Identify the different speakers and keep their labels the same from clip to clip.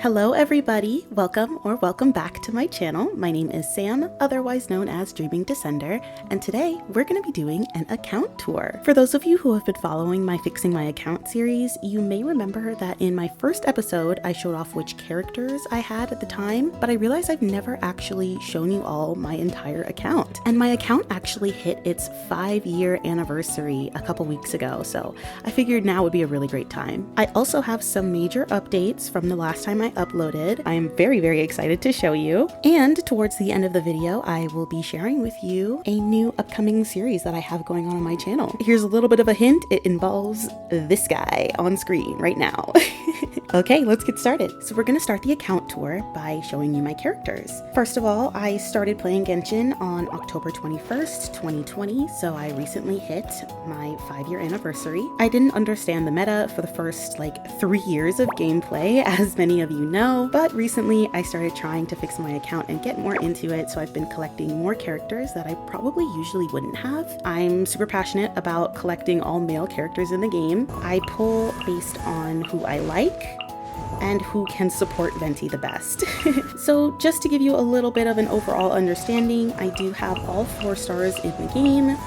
Speaker 1: Hello everybody, welcome back to my channel. My name is Sam, otherwise known as Dreaming Descender, and today we're going to be doing an account tour. For those of you who have been following my Fixing My Account series, you may remember that in my first episode I showed off which characters I had at the time, but I realized I've never actually shown you all my entire account. And my account actually hit its 5-year anniversary a couple weeks ago, so I figured now would be a really great time. I also have some major updates from the last time I uploaded. I am very excited to show you. And towards the end of the video, I will be sharing with you a new upcoming series that I have going on my channel. Here's a little bit of a hint. It involves this guy on screen right now. Okay, let's get started. So we're going to start the account tour by showing you my characters. First of all, I started playing Genshin on October 21st, 2020, so I recently hit my 5-year anniversary. I didn't understand the meta for the first 3 years of gameplay, as many of you know, but recently I started trying to fix my account and get more into it, so I've been collecting more characters that I probably usually wouldn't have. I'm super passionate about collecting all male characters in the game. I pull based on who I like and who can support Venti the best. So just to give you a little bit of an overall understanding, I do have all 4 stars in the game,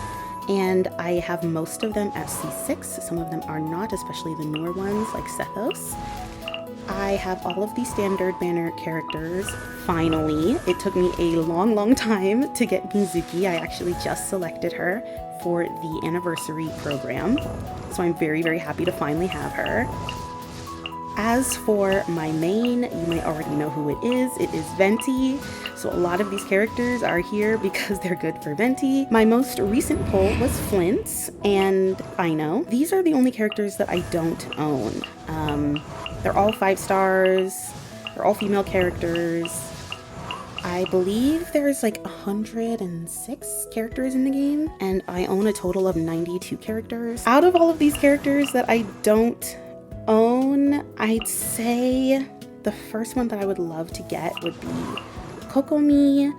Speaker 1: and I have most of them at C6. Some of them are not, especially the newer ones like Sethos. I have all of the standard banner characters. Finally, it took me a long time to get Mizuki. I actually just selected her for the anniversary program, so I'm very happy to finally have her. As for my main, you may already know who it is. It is Venti. So a lot of these characters are here because they're good for Venti. My most recent pull was Flint's, and I know these are the only characters that I don't own. They're all 5 stars. They're all female characters. I believe there's 106 characters in the game, and I own a total of 92 characters. Out of all of these characters that I don't own, I'd say the first one that I would love to get would be Kokomi.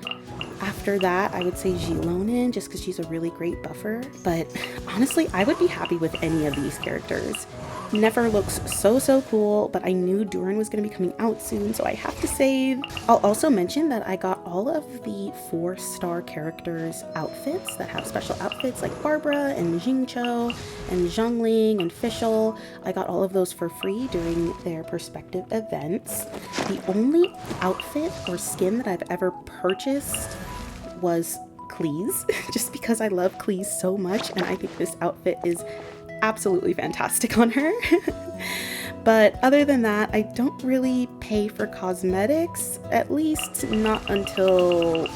Speaker 1: After that, I would say Jilonin, just because she's a really great buffer. But honestly, I would be happy with any of these characters. Never looks so cool, but I knew Durin was going to be coming out soon, so I have to save. I'll also mention that I got all of the 4-star characters outfits that have special outfits like Barbara and Jingcho and Zhongling and Fischl. I got all of those for free during their perspective events. The only outfit or skin that I've ever purchased was Klee's, just because I love Klee's so much, and I think this outfit is absolutely fantastic on her. But other than that, I don't really pay for cosmetics, at least not until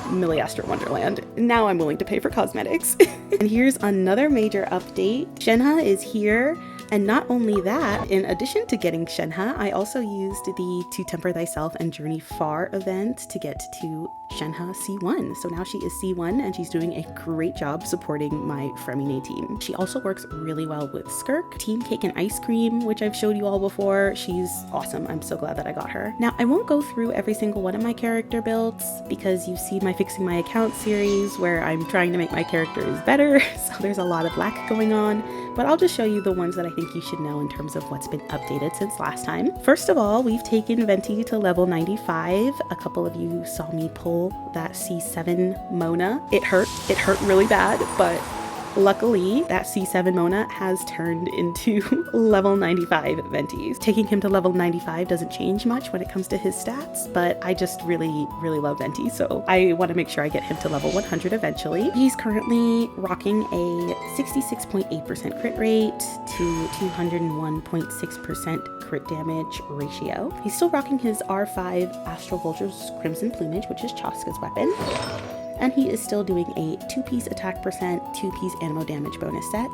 Speaker 1: Milliastra Wonderland. Now I'm willing to pay for cosmetics. And here's another major update. Shenhe is here. And not only that, in addition to getting Shenhe, I also used the To Temper Thyself and Journey Far event to get to Shenhe C1. So now she is C1 and she's doing a great job supporting my Fremine team. She also works really well with Skirk, Team Cake and Ice Cream, which I've showed you all before. She's awesome. I'm so glad that I got her. Now, I won't go through every single one of my character builds because you've seen my Fixing My Account series where I'm trying to make my characters better. So there's a lot of lack going on, but I'll just show you the ones that I think you should know in terms of what's been updated since last time. First of all, we've taken Venti to level 95. A couple of you saw me pull that C7 Mona. It hurt really bad, but luckily that C7 Mona has turned into level 95 Ventis. Taking him to level 95 doesn't change much when it comes to his stats, but I just really love Venti, so I want to make sure I get him to level 100 eventually. He's currently rocking a 66.8% crit rate to 201.6% crit damage ratio. He's still rocking his R5 Astral Vulture's Crimson Plumage, which is Chaska's weapon. And he is still doing a 2-piece attack percent, 2-piece animo damage bonus set,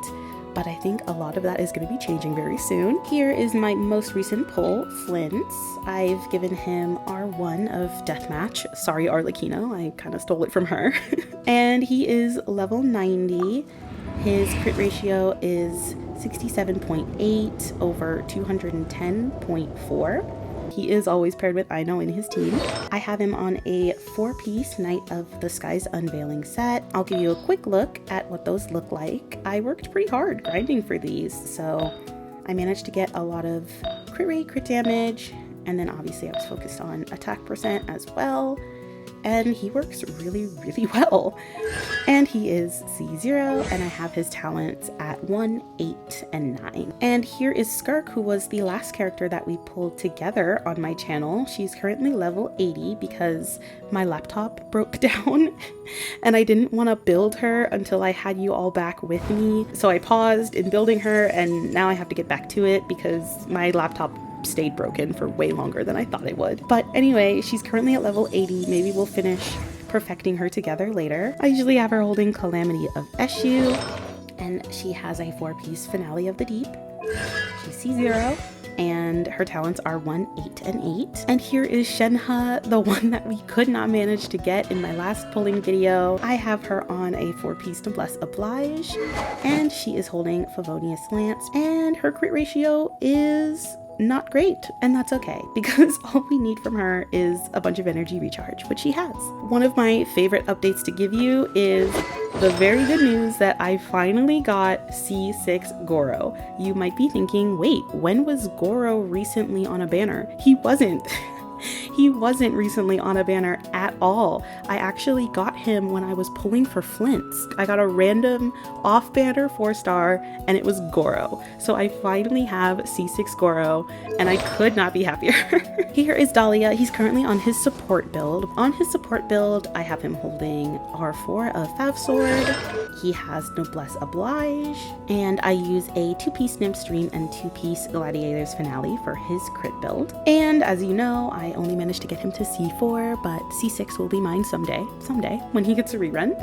Speaker 1: but I think a lot of that is going to be changing very soon. Here is my most recent pull, Flint's. I've given him R1 of Deathmatch. Sorry, Arlecchino, I kind of stole it from her. And he is level 90. His crit ratio is 67.8 over 210.4. He is always paired with Aino in his team. I have him on a 4-piece Night of the Skies Unveiling set. I'll give you a quick look at what those look like. I worked pretty hard grinding for these, so I managed to get a lot of crit rate, crit damage, And then obviously I was focused on attack percent as well. And he works really, really well. And he is C0, and I have his talents at 1, 8, and 9. And here is Skirk, who was the last character that we pulled together on my channel. She's currently level 80 because my laptop broke down and I didn't want to build her until I had you all back with me. So I paused in building her, and now I have to get back to it because my laptop stayed broken for way longer than I thought it would. But anyway, she's currently at level 80. Maybe we'll finish perfecting her together later. I usually have her holding Calamity of Eshu, and she has a 4-piece Finale of the Deep. She's C0, and her talents are 1, 8, and 8. And here is Shenhe, the one that we could not manage to get in my last pulling video. I have her on a 4-piece Noblesse Oblige, and she is holding Favonius Lance, and her crit ratio is not great, and that's okay because all we need from her is a bunch of energy recharge, which she has. One of my favorite updates to give you is the very good news that I finally got C6 Goro. You might be thinking, wait, when was Goro recently on a banner? He wasn't. He wasn't recently on a banner at all. I actually got him when I was pulling for Flints. I got a random off-banner 4-star and it was Goro. So I finally have C6 Goro and I could not be happier. Here is Dahlia. He's currently on his support build. On his support build, I have him holding R4 of Fav Sword. He has Noblesse Oblige, and I use a 2-piece Nymph Stream and 2-piece Gladiator's Finale for his crit build. And as you know, I only managed to get him to C4, but C6 will be mine someday when he gets a rerun.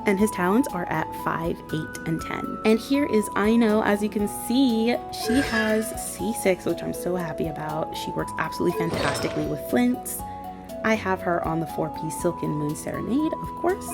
Speaker 1: And his talents are at 5, 8, and 10. And here is Aino. As you can see, she has C6, which I'm so happy about. She works absolutely fantastically with Flints. I have her on the 4-piece Silken Moon Serenade, of course.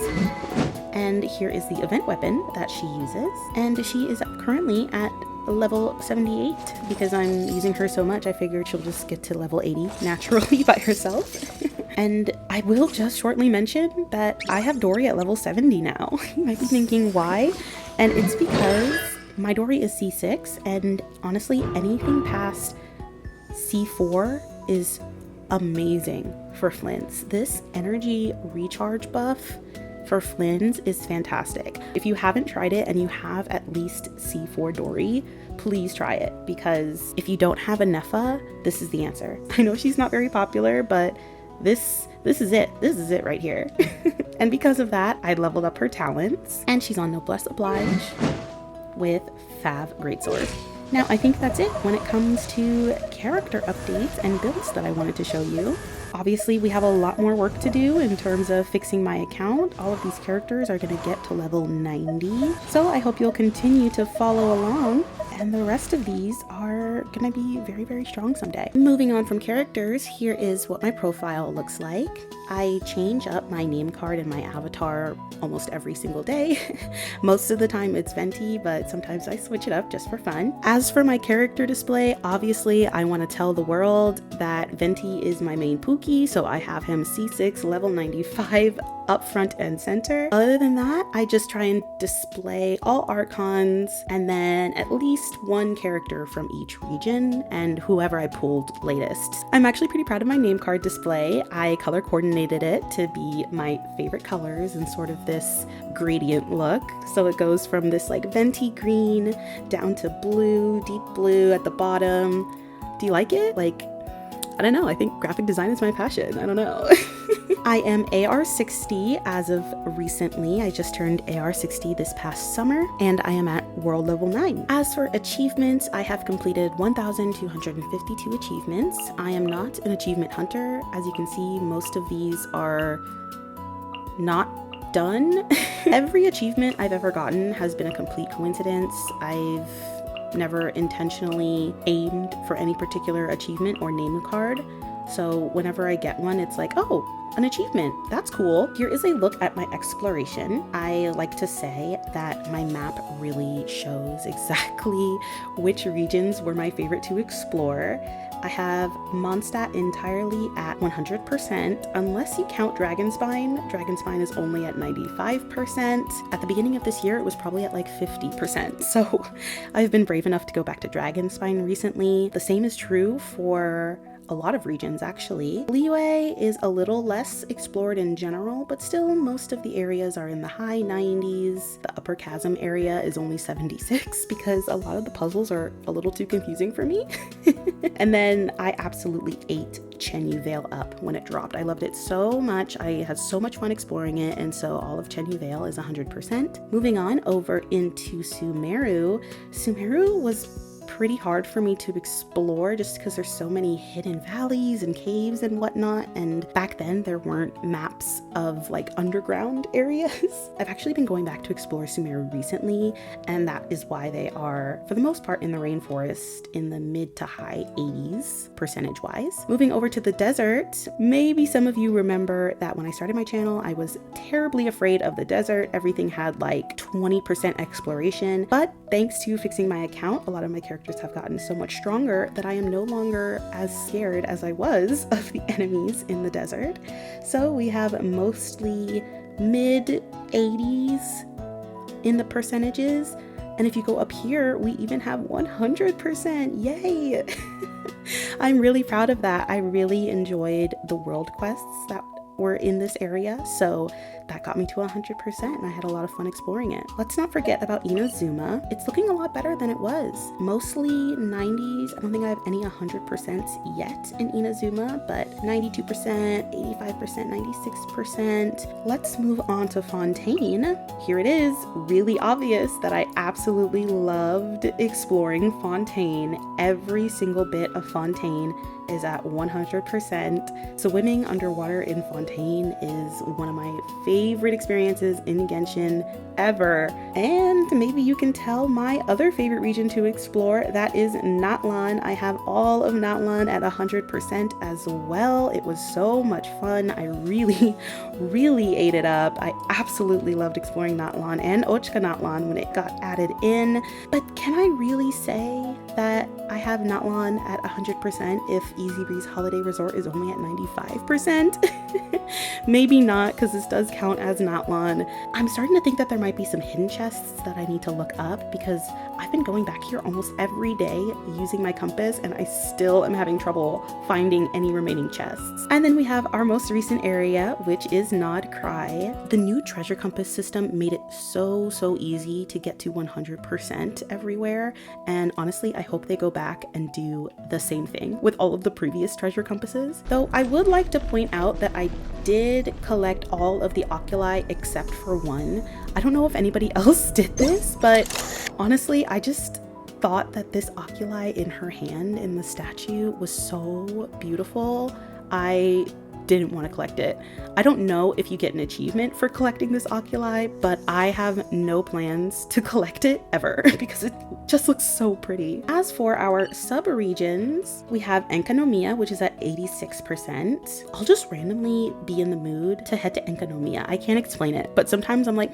Speaker 1: And here is the event weapon that she uses. And she is currently at level 78 because I'm using her so much. I figured she'll just get to level 80 naturally by herself. And I will just shortly mention that I have Dory at level 70 now. You might be thinking why? And it's because my Dory is C6, and honestly, anything past C4 is amazing for Flints. This energy recharge buff for Flynn's is fantastic. If you haven't tried it and you have at least C4 Dory, please try it, because if you don't have a Nepha, this is the answer. I know she's not very popular, but this is it. This is it right here. And because of that, I leveled up her talents, and she's on Noblesse Oblige with Fav Greatsword. Now, I think that's it when it comes to character updates and builds that I wanted to show you. Obviously, we have a lot more work to do in terms of fixing my account. All of these characters are going to get to level 90. So I hope you'll continue to follow along, and the rest of these are going to be very, very strong someday. Moving on from characters, here is what my profile looks like. I change up my name card and my avatar almost every single day. Most of the time it's Venti, but sometimes I switch it up just for fun. As for my character display, obviously I want to tell the world that Venti is my main Pookie, so I have him C6 level 95 up front and center. Other than that, I just try and display all Archons and then at least one character from each region and whoever I pulled latest. I'm actually pretty proud of my name card display. I color coordinated it to be my favorite colors and sort of this gradient look. So it goes from this like venti green down to blue, deep blue at the bottom. Do you like it? Like, I don't know. I think graphic design is my passion. I don't know. I am AR60 as of recently. I just turned AR60 this past summer, and I am at world level 9. As for achievements, I have completed 1,252 achievements. I am not an achievement hunter. As you can see, most of these are not done. Every achievement I've ever gotten has been a complete coincidence. I've never intentionally aimed for any particular achievement or name card. So whenever I get one, it's like, oh, an achievement, that's cool. Here is a look at my exploration. I like to say that my map really shows exactly which regions were my favorite to explore. I have Mondstadt entirely at 100%, unless you count Dragonspine. Dragonspine is only at 95%. At the beginning of this year, it was probably at like 50%. So I've been brave enough to go back to Dragonspine recently. The same is true for a lot of regions actually. Liyue is a little less explored in general, but still most of the areas are in the high 90s. The Upper Chasm area is only 76 because a lot of the puzzles are a little too confusing for me. And then I absolutely ate Chenyu Vale up when it dropped. I loved it so much. I had so much fun exploring it, and so all of Chenyu Vale is 100%. Moving on over into Sumeru. Sumeru was pretty hard for me to explore just because there's so many hidden valleys and caves and whatnot, and back then there weren't maps of like underground areas. I've actually been going back to explore Sumeru recently, and that is why they are for the most part in the rainforest in the mid to high 80s percentage wise. Moving over to the desert, maybe some of you remember that when I started my channel I was terribly afraid of the desert. Everything had like 20% exploration, but thanks to fixing my account, a lot of my characters have gotten so much stronger that I am no longer as scared as I was of the enemies in the desert. So we have mostly mid 80s in the percentages, and if you go up here we even have 100%. Yay! I'm really proud of that. I really enjoyed the world quests that were in this area, so that got me to 100% and I had a lot of fun exploring it. Let's not forget about Inazuma. It's looking a lot better than it was. Mostly 90s. I don't think I have any 100% yet in Inazuma, but 92%, 85%, 96%. Let's move on to Fontaine. Here it is. Really obvious that I absolutely loved exploring Fontaine. Every single bit of Fontaine is at 100%. Swimming underwater in Fontaine is one of my favorite experiences in Genshin ever. And maybe you can tell my other favorite region to explore, that is Natlan. I have all of Natlan at 100% as well. It was so much fun. I really ate it up. I absolutely loved exploring Natlan and Ochka Natlan when it got added in. But can I really say that I have Natlan at 100% if Easy Breeze Holiday Resort is only at 95%? Maybe not, because this does count as Natlan. I'm starting to think that there might be some hidden chests that I need to look up, because I've been going back here almost every day using my compass and I still am having trouble finding any remaining chests. And then we have our most recent area, which is Nod Cry. The new treasure compass system made it so easy to get to 100% everywhere, and honestly I hope they go back and do the same thing with all of the previous treasure compasses. Though I would like to point out that I did collect all of the oculi except for one. I don't know if anybody else did this, but honestly I just thought that this oculi in her hand in the statue was so beautiful. I didn't want to collect it. I don't know if you get an achievement for collecting this oculi, but I have no plans to collect it ever because it just looks so pretty. As for our sub-regions, we have Enkanomiya, which is at 86%. I'll just randomly be in the mood to head to Enkanomiya. I can't explain it, but sometimes I'm like,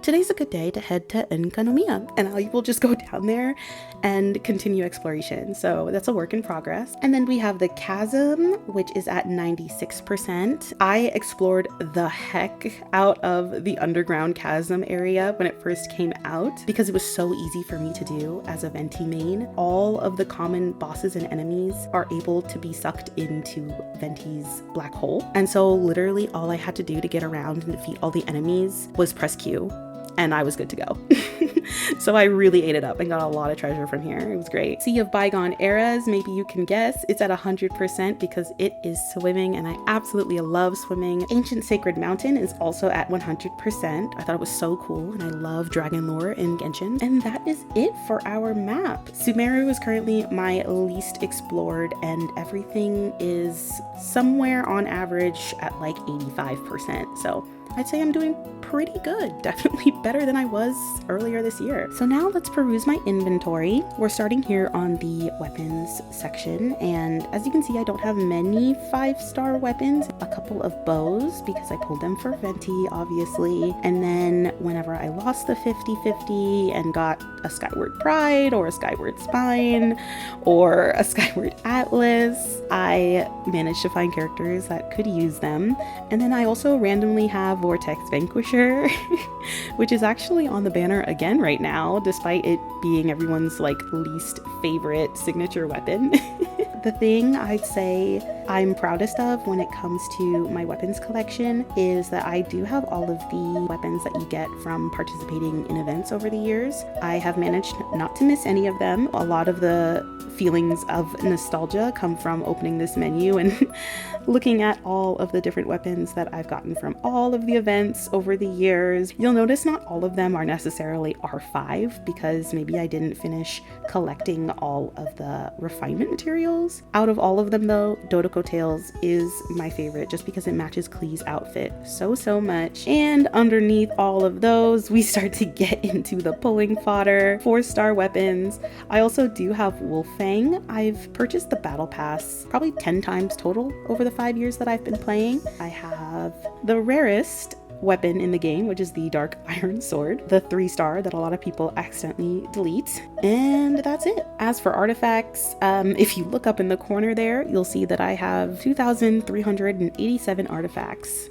Speaker 1: today's a good day to head to Enkanomiya, and I will just go down there and continue exploration. So that's a work in progress. And then we have the Chasm, which is at 96%. I explored the heck out of the underground chasm area when it first came out because it was so easy for me to do as a Venti main. All of the common bosses and enemies are able to be sucked into Venti's black hole. And so literally all I had to do to get around and defeat all the enemies was press Q, and I was good to go. So I really ate it up and got a lot of treasure from here. It was great. Sea of Bygone Eras, maybe you can guess, it's at 100% because it is swimming and I absolutely love swimming. Ancient Sacred Mountain is also at 100%. I thought it was so cool and I love dragon lore in Genshin. And that is it for our map. Sumeru is currently my least explored and everything is somewhere on average at like 85%. So I'd say I'm doing pretty good, definitely better than I was earlier this year. So now let's peruse my inventory. We're starting here on the weapons section, and as you can see, I don't have many 5-star weapons, a couple of bows because I pulled them for Venti, obviously, and then whenever I lost the 50-50 and got a Skyward Pride or a Skyward Spine or a Skyward Atlas, I managed to find characters that could use them. And then I also randomly have Vortex Vanquisher, which is actually on the banner again right now, despite it being everyone's like least favorite signature weapon. The thing I'd say I'm proudest of when it comes to my weapons collection is that I do have all of the weapons that you get from participating in events over the years. I have managed not to miss any of them. A lot of the feelings of nostalgia come from opening this menu and looking at all of the different weapons that I've gotten from all of the events over the years. You'll notice not all of them are necessarily R5 because maybe I didn't finish collecting all of the refinement materials. Out of all of them though, Dodoko Tails is my favorite just because it matches Klee's outfit so much. And underneath all of those, we start to get into the pulling fodder, 4-star weapons. I also do have Wolfang. I've purchased the battle pass probably 10 times total over the 5 years that I've been playing. I have the rarest weapon in the game, which is the Dark Iron Sword, the 3-star that a lot of people accidentally delete, and that's it. As for artifacts, if you look up in the corner there, you'll see that I have 2,387 artifacts.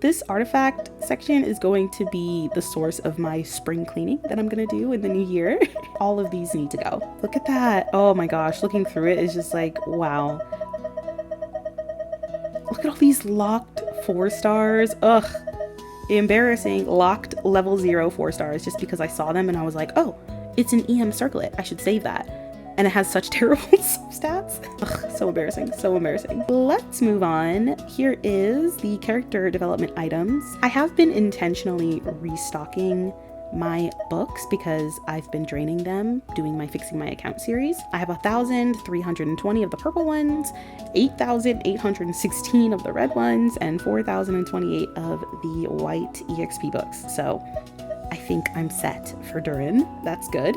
Speaker 1: This artifact section is going to be the source of my spring cleaning that I'm gonna do in the new year. All of these need to go. Look at that. Oh my gosh, looking through it is just like, wow. Look at all these locked 4-stars. Ugh. Embarrassing. Locked level 0 4-stars just because I saw them and I was like, oh, it's an EM circlet. I should save that. And it has such terrible stats. Ugh, so embarrassing, so embarrassing. Let's move on. Here is the character development items. I have been intentionally restocking my books because I've been draining them doing my Fixing My Account series. I have 1,320 of the purple ones, 8,816 of the red ones, and 4,028 of the white EXP books. So I think I'm set for Durin. That's good.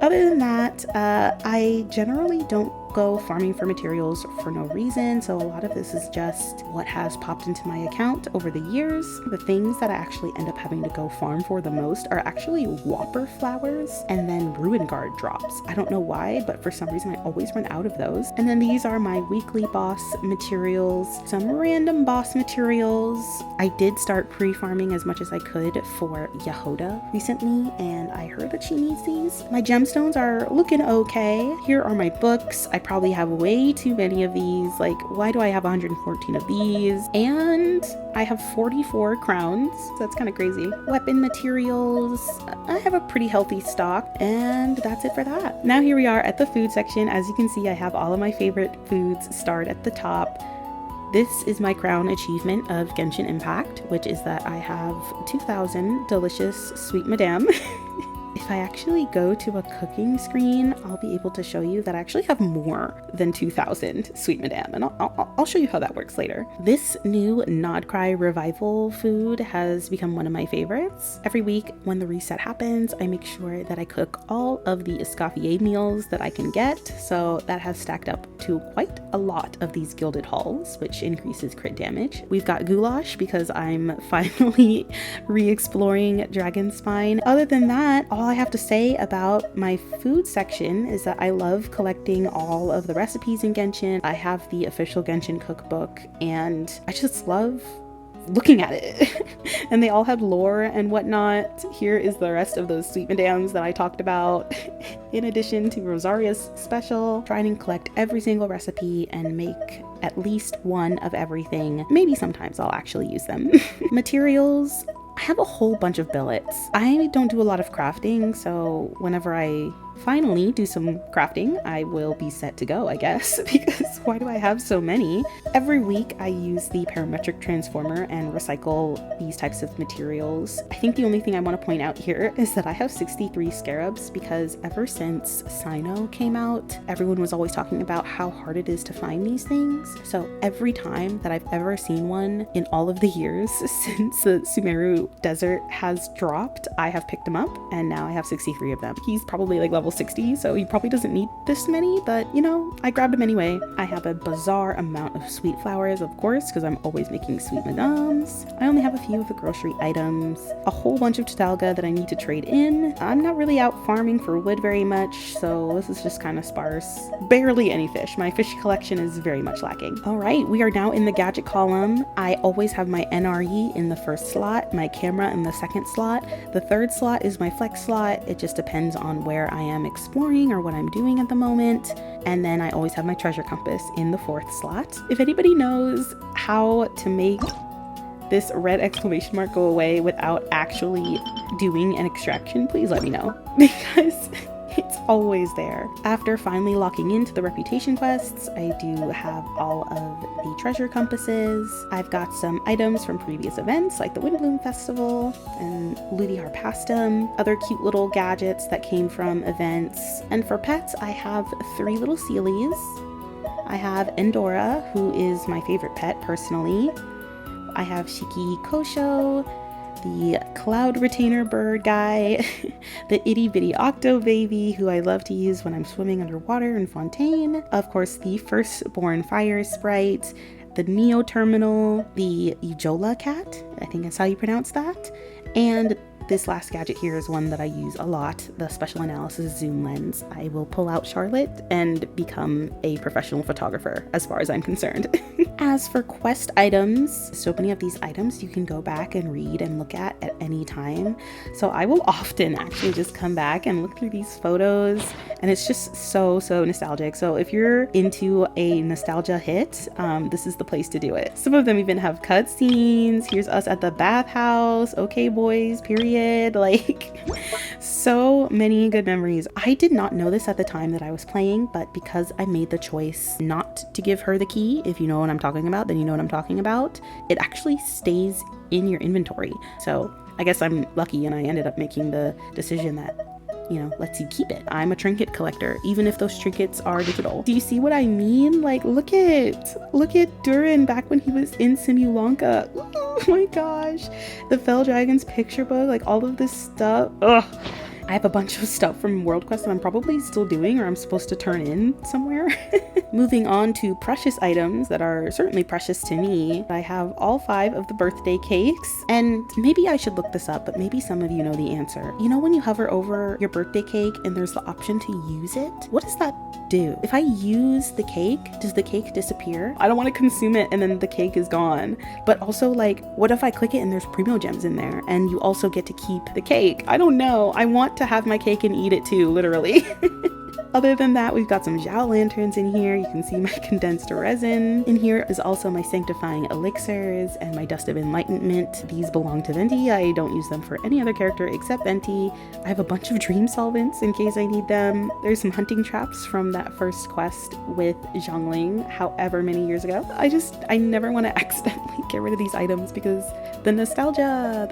Speaker 1: Other than that, I generally don't go farming for materials for no reason, so a lot of this is just what has popped into my account over the years. The things that I actually end up having to go farm for the most are actually Whopper flowers and then Ruin Guard drops. I don't know why, but for some reason I always run out of those. And then these are my weekly boss materials, some random boss materials. I did start pre-farming as much as I could for Yahoda recently, and I heard that she needs these. My gemstones are looking okay. Here are my books. I probably have way too many of these. Like, why do I have 114 of these? And I have 44 crowns, so that's kind of crazy. Weapon materials, I have a pretty healthy stock, and that's it for that. Now here we are at the food section. As you can see, I have all of my favorite foods starred at the top. This is my crown achievement of Genshin Impact, which is that I have 2,000 delicious sweet madame. If I actually go to a cooking screen, I'll be able to show you that I actually have more than 2,000 sweet madame, and I'll show you how that works later. This new Nodcry revival food has become one of my favorites. Every week when the reset happens, I make sure that I cook all of the Escoffier meals that I can get, so that has stacked up to quite a lot of these gilded hulls, which increases crit damage. We've got goulash because I'm finally re-exploring Dragon Spine. Other than that, all I have to say about my food section is that I love collecting all of the recipes in Genshin. I have the official Genshin cookbook and I just love looking at it. And they all have lore and whatnot. Here is the rest of those sweet madames that I talked about. In addition to Rosaria's special, trying and collect every single recipe and make at least one of everything. Maybe sometimes I'll actually use them. Materials, I have a whole bunch of billets. I don't do a lot of crafting, so whenever I finally do some crafting, I will be set to go, I guess, because why do I have so many? Every week I use the parametric transformer and recycle these types of materials. I think the only thing I want to point out here is that I have 63 scarabs because ever since Sino came out, everyone was always talking about how hard it is to find these things. So every time that I've ever seen one in all of the years since the Sumeru Desert has dropped, I have picked them up and now I have 63 of them. He's probably like level 60, so he probably doesn't need this many, but you know, I grabbed him anyway. I have a bizarre amount of sweet flowers, of course, because I'm always making sweet madames. I only have a few of the grocery items, a whole bunch of Tatalga that I need to trade in. I'm not really out farming for wood very much, so this is just kind of sparse. Barely any fish. My fish collection is very much lacking. All right, we are now in the gadget column. I always have my NRE in the first slot, my camera in the second slot. The third slot is my flex slot. It just depends on where I am I'm exploring or what I'm doing at the moment. And then I always have my treasure compass in the 4th slot. If anybody knows how to make this red exclamation mark go away without actually doing an extraction, please let me know, because it's always there. After finally locking into the reputation quests, I do have all of the treasure compasses. I've got some items from previous events like the Windbloom Festival and Ludi Harpastum, other cute little gadgets that came from events. And for pets, I have 3 little Sealies. I have Endora, who is my favorite pet personally. I have Shiki Kosho, the cloud retainer bird guy, the itty bitty octo baby who I love to use when I'm swimming underwater in Fontaine, of course the firstborn fire sprite, the Neo terminal, the Ujola cat, I think that's how you pronounce that, and this last gadget here is one that I use a lot, the special analysis zoom lens. I will pull out Charlotte and become a professional photographer as far as I'm concerned. As for quest items, so many of these items you can go back and read and look at any time. So I will often actually just come back and look through these photos, and it's just so nostalgic. So if you're into a nostalgia hit, this is the place to do it. Some of them even have cutscenes. Here's us at the bathhouse. Okay, boys, period. Like, so many good memories. I did not know this at the time that I was playing, but because I made the choice not to give her the key, if you know what I'm talking about, then you know what I'm talking about, it actually stays in your inventory. So I guess I'm lucky and I ended up making the decision that, you know, lets you keep it. I'm a trinket collector, even if those trinkets are digital. Do you see what I mean? Like, look at Durin back when he was in Simulanka. Oh my gosh. The Fell Dragon's picture book, like all of this stuff. Ugh. I have a bunch of stuff from World Quest that I'm probably still doing or I'm supposed to turn in somewhere. Moving on to precious items that are certainly precious to me. I have all 5 of the birthday cakes, and maybe I should look this up, but maybe some of you know the answer. You know when you hover over your birthday cake and there's the option to use it? What does that do? If I use the cake, does the cake disappear? I don't want to consume it and then the cake is gone. But also, like, what if I click it and there's primo gems in there and you also get to keep the cake? I don't know. I want to have my cake and eat it too, literally. Other than that, we've got some Zhao lanterns in here. You can see my condensed resin. In here is also my sanctifying elixirs and my dust of enlightenment. These belong to Venti. I don't use them for any other character except Venti. I have a bunch of dream solvents in case I need them. There's some hunting traps from that first quest with Zhongling however many years ago. I never want to accidentally get rid of these items because the nostalgia.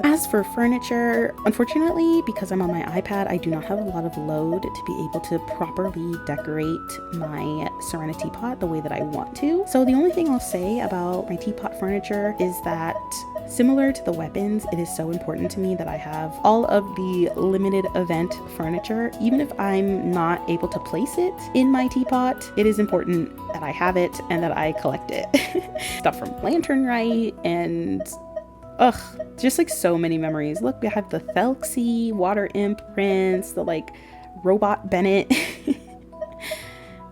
Speaker 1: As for furniture, unfortunately, because I'm on my iPad, I do not have a lot of load to be able to properly decorate my Serenity pot the way that I want to. So the only thing I'll say about my teapot furniture is that, similar to the weapons, it is so important to me that I have all of the limited event furniture. Even if I'm not able to place it in my teapot, it is important that I have it and that I collect it. Stuff from Lantern Rite and just like so many memories. Look, we have the Thelxie, Water Imp Prince, the like Robot Bennett.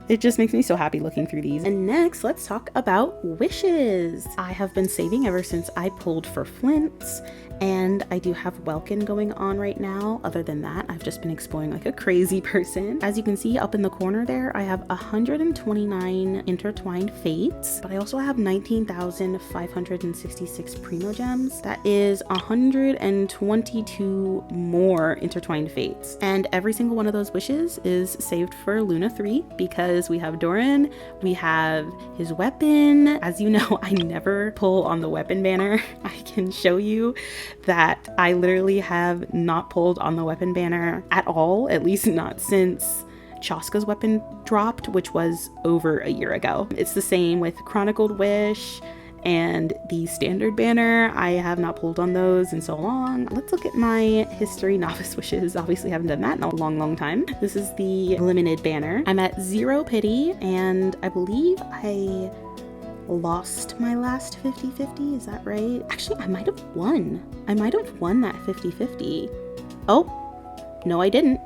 Speaker 1: It just makes me so happy looking through these. And next, let's talk about wishes. I have been saving ever since I pulled for Flints, and I do have Welkin going on right now. Other than that, I've just been exploring like a crazy person. As you can see up in the corner there, I have 129 intertwined fates, but I also have 19,566 primo gems. That is 122 more intertwined fates. And every single one of those wishes is saved for Luna 3 because we have Doran, we have his weapon. As you know, I never pull on the weapon banner. I can show you that I literally have not pulled on the weapon banner at all, at least not since Chaska's weapon dropped, which was over a year ago. It's the same with Chronicled Wish and the standard banner. I have not pulled on those in so long. Let's look at my history novice wishes. Obviously haven't done that in a long time. This is the limited banner. I'm at 0 pity, and I believe I lost my last 50-50, is that right? Actually, I might have won that 50-50. Oh, no I didn't.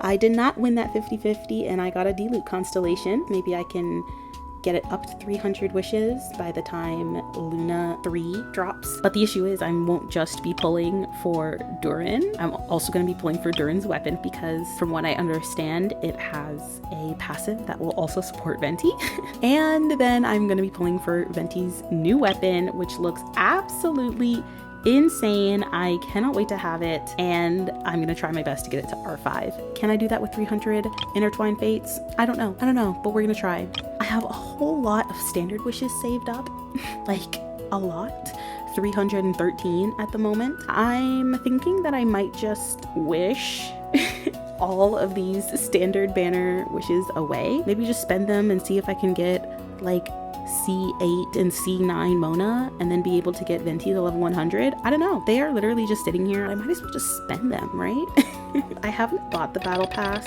Speaker 1: I did not win that 50-50, and I got a Dilute constellation. Maybe I can get it up to 300 wishes by the time Luna 3 drops. But the issue is I won't just be pulling for Durin. I'm also going to be pulling for Durin's weapon because from what I understand, it has a passive that will also support Venti. And then I'm going to be pulling for Venti's new weapon, which looks absolutely insane. I cannot wait to have it, and I'm gonna try my best to get it to R5. Can I do that with 300 Intertwined Fates? I don't know, but we're gonna try. I have a whole lot of standard wishes saved up, like a lot. 313 at the moment. I'm thinking that I might just wish all of these standard banner wishes away. Maybe just spend them and see if I can get like C8 and C9 Mona and then be able to get Venti to level 100. I don't know. They are literally just sitting here. I might as well just spend them, right? I haven't bought the battle pass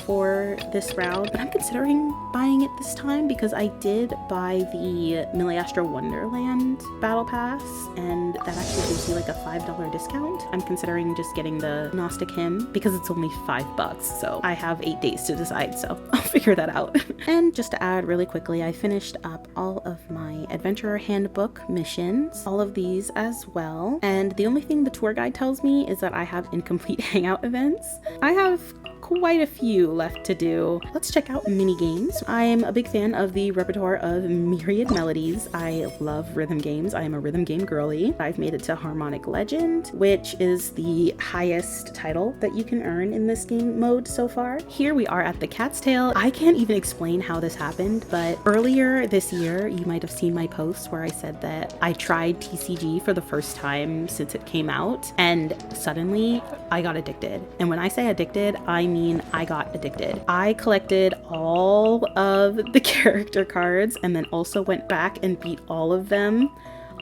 Speaker 1: for this round, but I'm considering buying it this time because I did buy the Milliastra Wonderland battle pass, and that actually gives you like a $5 discount. I'm considering just getting the Gnostic Hymn because it's only $5, so I have 8 days to decide, so I'll figure that out. And just to add really quickly, I finished up all of my Adventurer Handbook missions, all of these as well, and the only thing the tour guide tells me is that I have incomplete hangout events. I have quite a few left to do. Let's check out mini games. I'm a big fan of the repertoire of Myriad Melodies. I love rhythm games. I am a rhythm game girly. I've made it to Harmonic Legend, which is the highest title that you can earn in this game mode so far. Here we are at the Cat's Tail. I can't even explain how this happened, but earlier this year, you might have seen my post where I said that I tried TCG for the first time since it came out, and suddenly I got addicted. And when I say addicted, I mean I got addicted. I collected all of the character cards and then also went back and beat all of them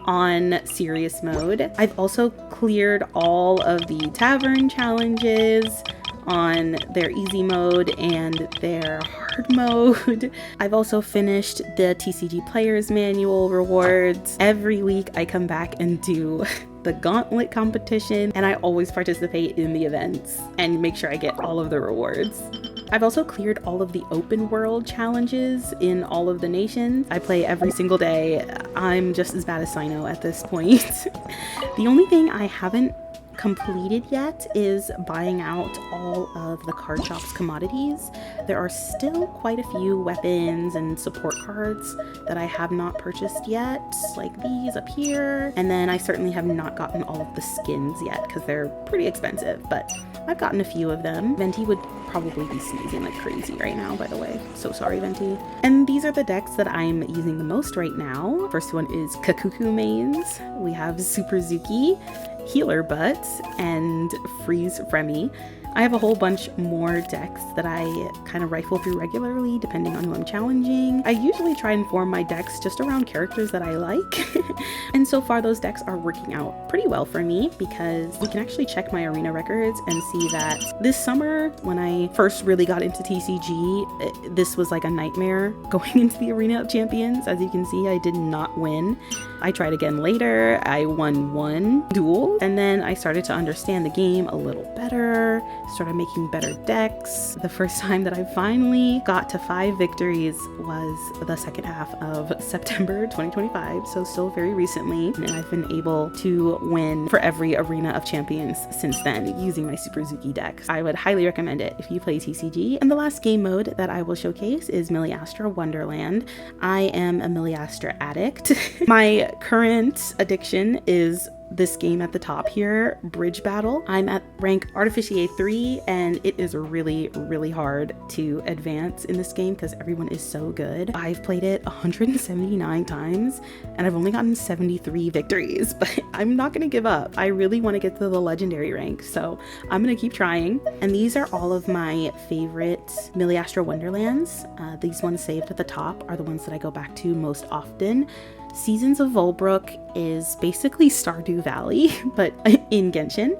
Speaker 1: on serious mode. I've also cleared all of the tavern challenges on their easy mode and their hard mode. I've also finished the TCG Player's Manual rewards. Every week I come back and do the gauntlet competition, and I always participate in the events and make sure I get all of the rewards. I've also cleared all of the open world challenges in all of the nations. I play every single day. I'm just as bad as Sino at this point. The only thing I haven't completed yet is buying out all of the card shop's commodities. There are still quite a few weapons and support cards that I have not purchased yet, like these up here, and then I certainly have not gotten all of the skins yet because they're pretty expensive, but I've gotten a few of them. Venti would probably be sneezing like crazy right now, by the way. So sorry, Venti. And these are the decks that I'm using the most right now. First one is Kakuku Mains. We have Super Zuki, Healer Butt, and Freeze Remy. I have a whole bunch more decks that I kind of rifle through regularly depending on who I'm challenging. I usually try and form my decks just around characters that I like. And so far those decks are working out pretty well for me because we can actually check my arena records and see that this summer when I first really got into TCG, this was like a nightmare going into the Arena of Champions. As you can see, I did not win. I tried again later. I won one duel, and then I started to understand the game a little better, started making better decks. The first time that I finally got to 5 victories was the second half of September 2025, so still very recently, and I've been able to win for every Arena of Champions since then using my Super Zuki decks. I would highly recommend it if you play TCG. And the last game mode that I will showcase is Milliastra Wonderland. I am a Milliastra addict. My current addiction is this game at the top here, Bridge Battle. I'm at rank Artificier 3, and it is really, really hard to advance in this game because everyone is so good. I've played it 179 times, and I've only gotten 73 victories, but I'm not gonna give up. I really want to get to the legendary rank, so I'm gonna keep trying. And these are all of my favorite Milliastra Wonderlands. These ones saved at the top are the ones that I go back to most often. Seasons of Volbrook is basically Stardew Valley, but in Genshin.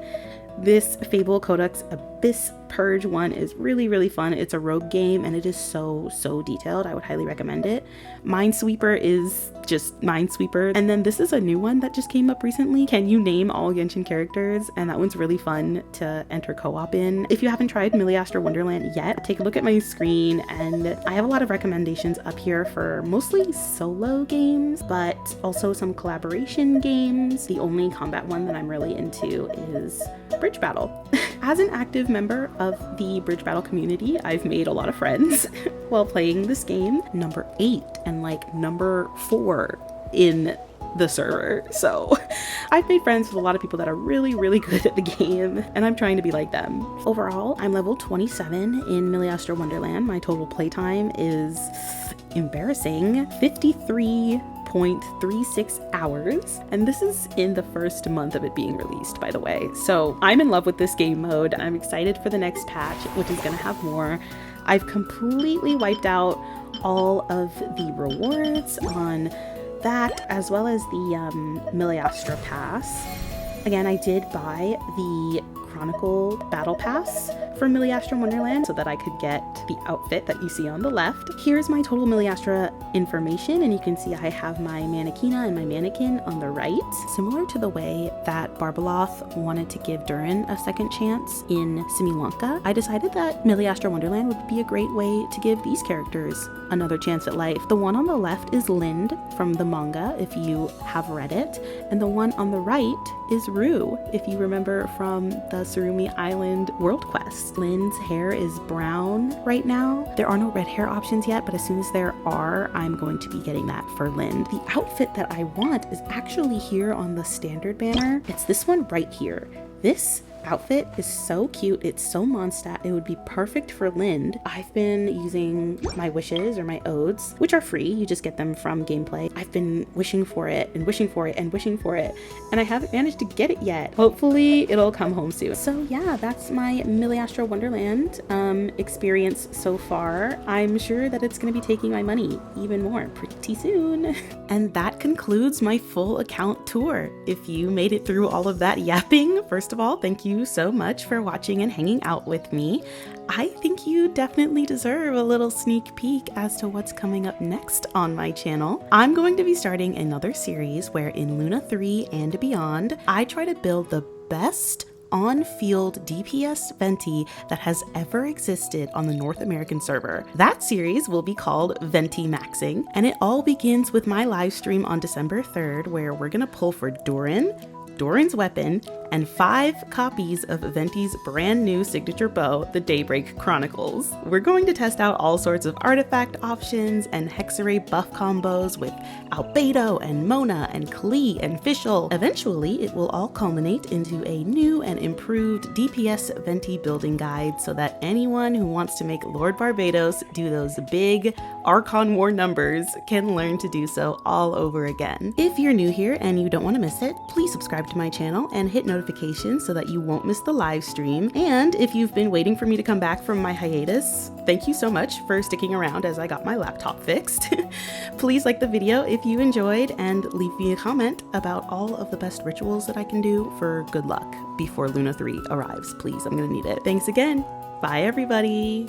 Speaker 1: This Fable Codex Abyss Purge one is really fun. It's a rogue game and it is so detailed. I would highly recommend it. Minesweeper is just Minesweeper. And then this is a new one that just came up recently. Can you name all Genshin characters? And that one's really fun to enter co-op in. If you haven't tried Milliastra Wonderland yet, take a look at my screen, and I have a lot of recommendations up here for mostly solo games, but also some collaboration games. The only combat one that I'm really into is Bridge Battle. As an active member of the Bridge Battle community, I've made a lot of friends while playing this game. Number 8 and like number 4 in the server. So I've made friends with a lot of people that are really good at the game, and I'm trying to be like them. Overall, I'm level 27 in Milliastra Wonderland. My total playtime is embarrassing 53.36 hours, and this is in the first month of it being released, by the way. So I'm in love with this game mode. I'm excited for the next patch, which is going to have more. I've completely wiped out all of the rewards on that, as well as the Milliastra Pass. Again, I did buy the Chronicle Battle Pass for Milliastra Wonderland so that I could get the outfit that you see on the left. Here's my total Milliastra information, and you can see I have my Mannequina and my Mannequin on the right. Similar to the way that Barbeloth wanted to give Durin a second chance in Similanka, I decided that Milliastra Wonderland would be a great way to give these characters another chance at life. The one on the left is Lind from the manga, if you have read it, and the one on the right is Rue, if you remember from the Surumi Island world quest. Lind's hair is brown right now. There are no red hair options yet, but as soon as there are, I'm going to be getting that for Lind. The outfit that I want is actually here on the standard banner. It's this one right here. This outfit is so cute. It's so Mondstadt. It would be perfect for Lind. I've been using my wishes or my odes, which are free. You just get them from gameplay. I've been wishing for it and wishing for it and wishing for it, and I haven't managed to get it yet. Hopefully it'll come home soon. So yeah, that's my Milliastra Wonderland experience so far. I'm sure that it's going to be taking my money even more pretty soon. And that concludes my full account tour. If you made it through all of that yapping, first of all, thank you so much for watching and hanging out with me. I think you definitely deserve a little sneak peek as to what's coming up next on my channel. I'm going to be starting another series where in Luna 3 and beyond, I try to build the best on-field DPS Venti that has ever existed on the North American server. That series will be called Venti Maxing, and it all begins with my live stream on December 3rd, where we're gonna pull for Durin's weapon, and 5 copies of Venti's brand new signature bow, the Daybreak Chronicles. We're going to test out all sorts of artifact options and hexarray buff combos with Albedo and Mona and Klee and Fischl. Eventually, it will all culminate into a new and improved DPS Venti building guide so that anyone who wants to make Lord Barbados do those big Archon War numbers can learn to do so all over again. If you're new here and you don't want to miss it, please subscribe to my channel and hit notifications so that you won't miss the live stream. And if you've been waiting for me to come back from my hiatus, thank you so much for sticking around as I got my laptop fixed. Please like the video if you enjoyed, and leave me a comment about all of the best rituals that I can do for good luck before Luna 3 arrives. Please, I'm gonna need it. Thanks again. Bye everybody.